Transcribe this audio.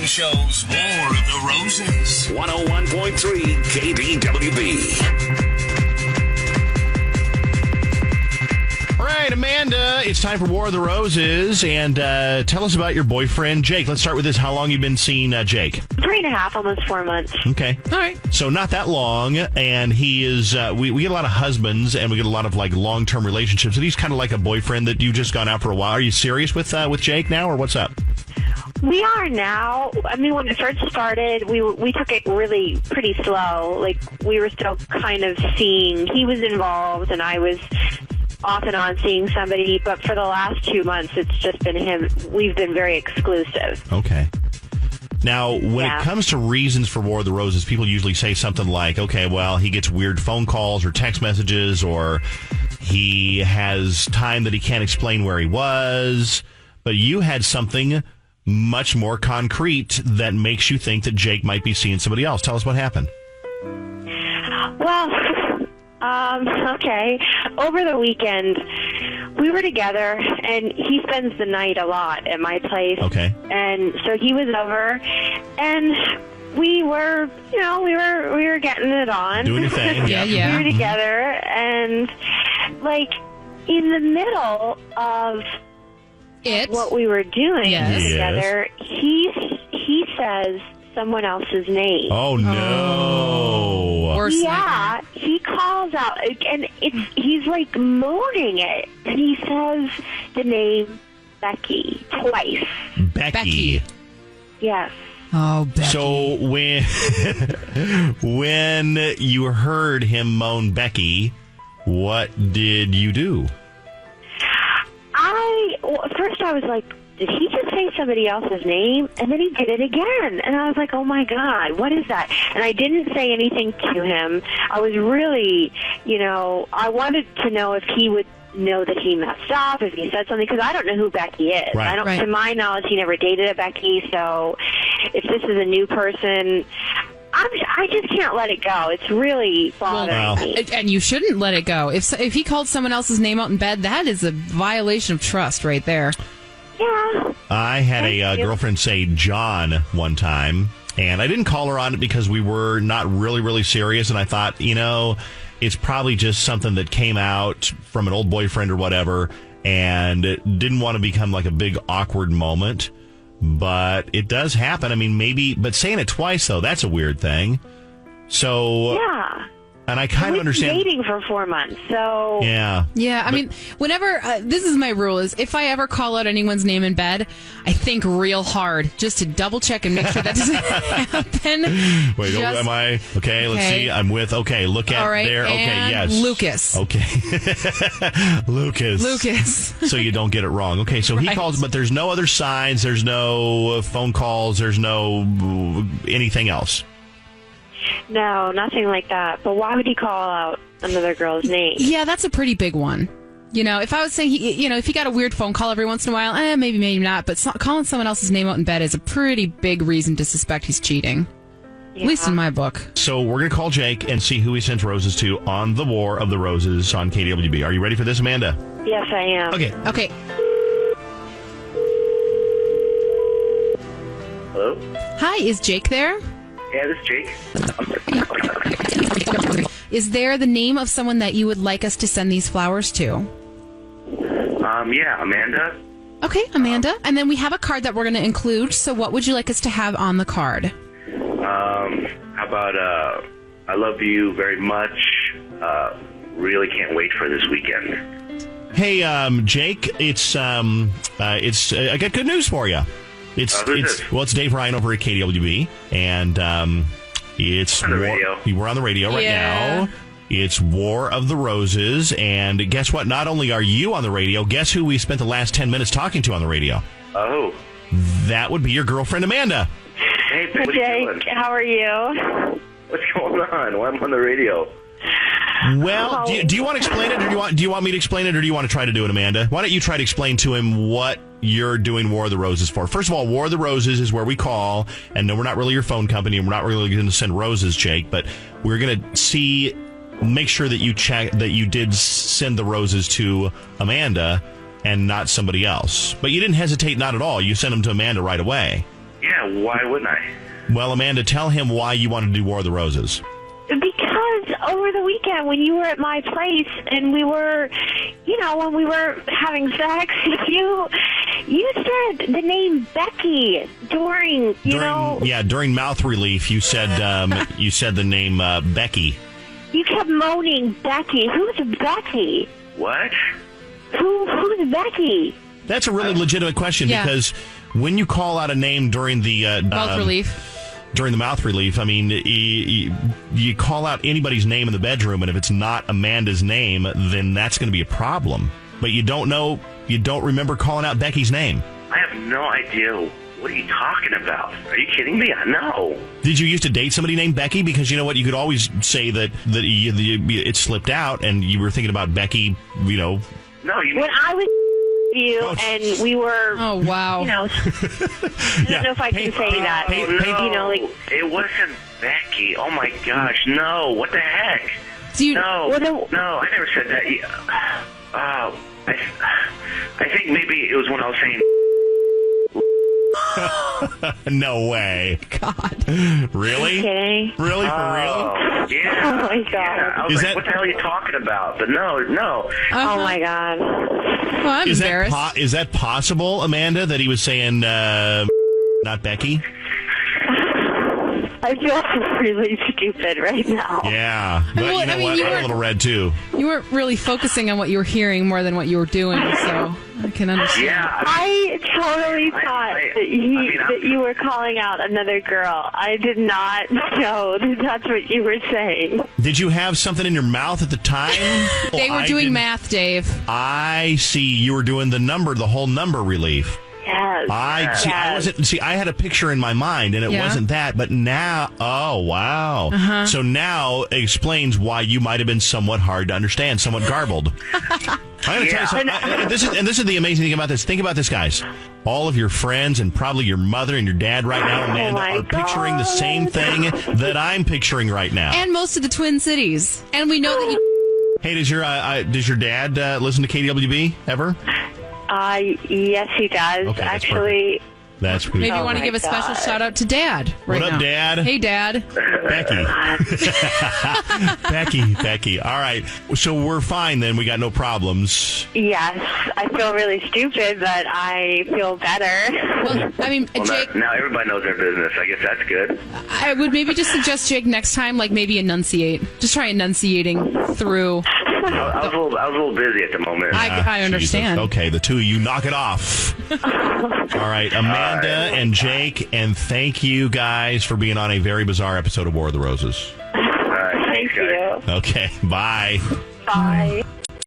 show's War of the Roses. 101.3 KDWB. All right, Amanda, it's time for War of the Roses, and tell us about your boyfriend, Jake. Let's start with this. How long you been seeing Jake? 3.5, almost 4 months. Okay. All right. So not that long, and he is, we get a lot of husbands, and we get a lot of, like, long-term relationships, and he's kind of like a boyfriend that you've just gone out for a while. Are you serious with Jake now, or what's up? We are now. I mean, when it first started, we took it really pretty slow. Like, we were still kind of seeing, he was involved, and I was off and on seeing somebody, but for the last 2 months, it's just been him. We've been very exclusive. Okay. Now, when it comes to reasons for War of the Roses, people usually say something like, okay, well, he gets weird phone calls or text messages, or he has time that he can't explain where he was. But you had something much more concrete that makes you think that Jake might be seeing somebody else. Tell us what happened. Well, okay. Over the weekend, we were together, and he spends the night a lot at my place. Okay. And so he was over, and we were, we were getting it on. Doing your thing. Yeah. We were together, and, like, in the middle of what we were doing together, he says someone else's name. Oh, no. Worse yeah, he calls out, and he's like moaning it, and he says the name Becky twice. Becky. Yes. Oh, Becky. So when you heard him moan Becky, what did you do? First I was like, did he just say somebody else's name? And then he did it again. And I was like, oh, my God, what is that? And I didn't say anything to him. I was really, I wanted to know if he would know that he messed up, if he said something, because I don't know who Becky is. Right. To my knowledge, he never dated a Becky. So if this is a new person, I just can't let it go. It's really bothering me. And you shouldn't let it go. If he called someone else's name out in bed, that is a violation of trust right there. Yeah. I had a girlfriend say John one time, and I didn't call her on it because we were not really, really serious, and I thought, it's probably just something that came out from an old boyfriend or whatever, and it didn't want to become like a big awkward moment. But it does happen. I mean, maybe, but saying it twice, though, that's a weird thing. So, yeah. And I kind of understand. We've been dating for 4 months, so. Yeah. Yeah, I mean, whenever, this is my rule, is if I ever call out anyone's name in bed, I think real hard just to double check and make sure that doesn't happen. Wait, am I? Okay, let's see. I'm with, look at there. Okay, yes. Lucas. Okay. Lucas. So you don't get it wrong. Okay, so he calls, but there's no other signs, there's no phone calls, there's no anything else. No, nothing like that. But why would he call out another girl's name? Yeah, that's a pretty big one. If I was saying, if he got a weird phone call every once in a while, maybe not. But calling someone else's name out in bed is a pretty big reason to suspect he's cheating. Yeah. At least in my book. So we're going to call Jake and see who he sends roses to on the War of the Roses on KDWB. Are you ready for this, Amanda? Yes, I am. Okay. Hello? Hi, is Jake there? Yeah, this is Jake. Is there the name of someone that you would like us to send these flowers to? Yeah, Amanda. Okay, Amanda. And then we have a card that we're going to include. So what would you like us to have on the card? How about, I love you very much. Really can't wait for this weekend. Hey, Jake, I got good news for you. It's Dave Ryan over at KDWB, and it's on the radio. We're on the radio right now. It's War of the Roses, and guess what? Not only are you on the radio, guess who we spent the last 10 minutes talking to on the radio? Oh. That would be your girlfriend, Amanda. Hey, what Jake, are you doing? how are you? What's going on? Why am I on the radio? Well, do you want to explain it, or do you want me to explain it, or do you want to try to do it, Amanda? Why don't you try to explain to him what you're doing War of the Roses for? First of all, War of the Roses is where we call, and no, we're not really your phone company, and we're not really going to send roses, Jake, but we're going to make sure that you check that you did send the roses to Amanda and not somebody else. But you didn't hesitate, not at all. You sent them to Amanda right away. Yeah, why wouldn't I? Well, Amanda, tell him why you wanted to do War of the Roses. Because over the weekend when you were at my place and we were, when we were having sex, you said the name Becky during mouth relief. You said the name Becky. You kept moaning Becky. Who's Becky? What? Who's Becky? That's a really legitimate question because when you call out a name during the mouth relief. During the mouth relief, I mean, you call out anybody's name in the bedroom, and if it's not Amanda's name, then that's going to be a problem. But you don't remember calling out Becky's name. I have no idea. What are you talking about? Are you kidding me? No. Did you used to date somebody named Becky? Because you know what? You could always say that it slipped out, and you were thinking about Becky, No, when I was you and we were. Oh wow! I don't know if I can say that. It wasn't Becky. Oh my gosh, no! What the heck? No, I never said that. I think maybe it was when I was saying. No way. God. Really? Okay. Really? For real? Yeah. Oh my God. Yeah. I was what the hell are you talking about? But no. Oh my God. Well, I'm embarrassed. Is that possible, Amanda, that he was saying not Becky? I feel really stupid right now. Yeah. But what? I'm a little red, too. You weren't really focusing on what you were hearing more than what you were doing, so I can understand. Yeah. I totally thought that you were calling out another girl. I did not know that that's what you were saying. Did you have something in your mouth at the time? They were doing math, Dave. I see. You were doing the whole number relief. Yes. I had a picture in my mind, and it wasn't that. But now, oh wow! Uh-huh. So now it explains why you might have been somewhat hard to understand, somewhat garbled. I'm going to tell you something. This is the amazing thing about this. Think about this, guys. All of your friends and probably your mother and your dad right now, Amanda, are picturing the same thing that I'm picturing right now. And most of the Twin Cities. And we know that you. Hey, does your dad listen to KDWB ever? Yes, he does. Okay, actually. That's pretty Maybe you want to give a special shout out to Dad right now. What up, Dad? Hey, Dad. Becky. All right. So we're fine then. We got no problems. Yes. I feel really stupid, but I feel better. Well, I mean, Jake. Now everybody knows their business. I guess that's good. I would maybe just suggest, Jake, next time, maybe enunciate. Just try enunciating through. I was a little busy at the moment. I understand. Jesus. Okay, the two of you, knock it off. All right, Amanda and Jake, and thank you guys for being on a very bizarre episode of War of the Roses. All right, Thank thanks, guys. you. Okay, bye. Bye.